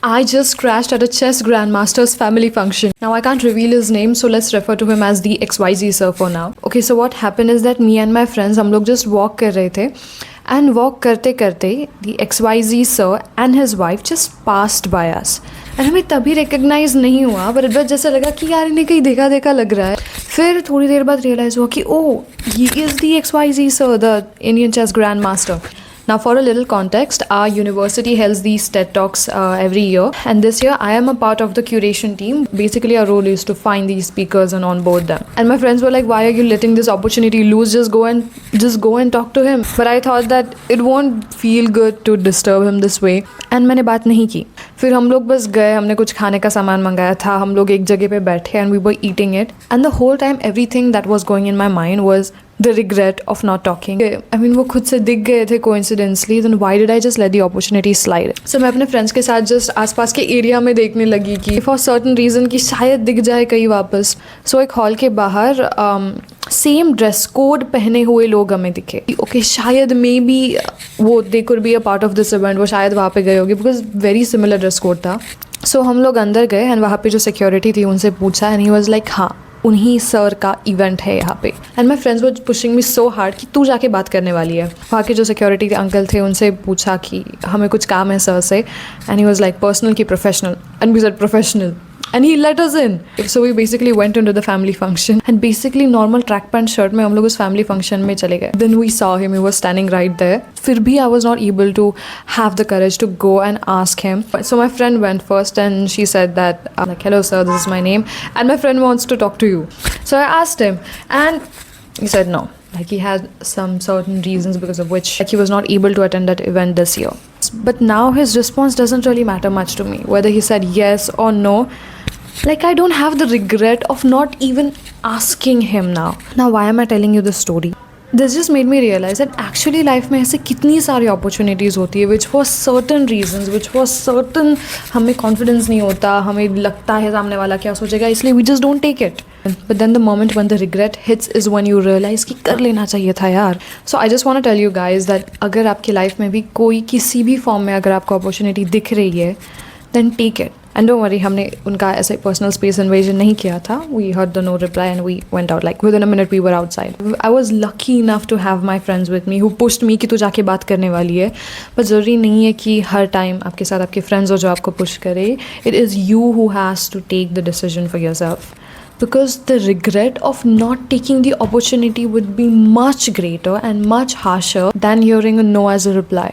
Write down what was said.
I just crashed at a chess grandmaster's family function. Now I can't reveal his name, so let's refer to him as the XYZ sir for now. Okay, so what happened is that me and my friends, हम लोग just walk कर रहे थे, and walk करते करते the XYZ sir and his wife just passed by us. And हमें तभी recognise नहीं हुआ, बट बस जैसा लगा कि यार इन्हें कहीं देखा देखा लग रहा है. फिर थोड़ी देर बाद रियलाइज हुआ कि oh he is the XYZ sir, the Indian chess grandmaster. Now, for a little context, our university holds these TED Talks every year, and this year I am a part of the curation team. Basically, our role is to find these speakers and onboard them. And my friends were like, "Why are you letting this opportunity lose? Just go and talk to him." But I thought that it won't feel good to disturb him this way, and मैंने बात नहीं की. फिर हम लोग बस गए, हमने कुछ खाने का सामान मंगाया था, हम लोग एक जगह पे बैठे and we were eating it. And the whole time, everything that was going in my mind was the regret of not talking. I mean, वो खुद से दिख गए थे coincidentally, then why did I just let the opportunity slide? So मैं अपने friends के साथ just आसपास के area में देखने लगी कि for certain reason कि शायद दिख जाए कहीं वापस. So एक hall के बाहर सेम ड्रेस कोड पहने हुए लोग हमें दिखे. ओके, शायद मे बी वो they could be a part of this event, वो शायद वहाँ पे गए होंगे because very similar dress code था. सो हम लोग अंदर गए एंड वहाँ पे जो सिक्योरिटी थी उनसे पूछा एंड ही वाज लाइक हाँ उन्हीं सर का इवेंट है यहाँ पे. And my friends were pushing me so hard कि तू जाके बात करने वाली है. वहाँ के जो सिक्योरिटी अंकल थे उनसे पूछा कि हमें कुछ काम है सर से, and he was like personal की professional, and we said professional. And he let us in. So we basically went into the family function. And basically normal track pant shirt में हम लोग उस family function में चले गए. Then we saw him. He was standing right there. फिर भी I was not able to have the courage to go and ask him. So my friend went first and she said that like, hello sir, this is my name. And my friend wants to talk to you. So I asked him and he said no. Like he had some certain reasons because of which like he was not able to attend that event this year. But now his response doesn't really matter much to me. Whether he said yes or no. Like I don't have the regret of not even asking him now. Now why am I telling you this story? This just made me realize that actually life में ऐसे कितनी सारी opportunities होती है which for certain reasons, which for certain हमें confidence नहीं होता, हमें लगता है सामने वाला क्या सोचेगा, इसलिए we just don't take it. But then the moment when the regret hits is when you realize कि कर लेना चाहिए था यार. So I just want to tell you guys that अगर आपकी life में भी कोई किसी भी form में अगर आपको opportunity दिख रही है then take it. And don't worry, हमने उनका ऐसे personal space invasion नहीं किया था. We heard the no reply and we went out. Like within a minute we were outside. I was lucky enough to have my friends with me who pushed me कि तू जाके बात करने वाली है. पर ज़रूरी नहीं है कि हर टाइम आपके साथ आपके friends हो जो आपको push करे. It is you who has to take the decision for yourself. Because the regret of not taking the opportunity would be much greater and much harsher than hearing a no as a reply.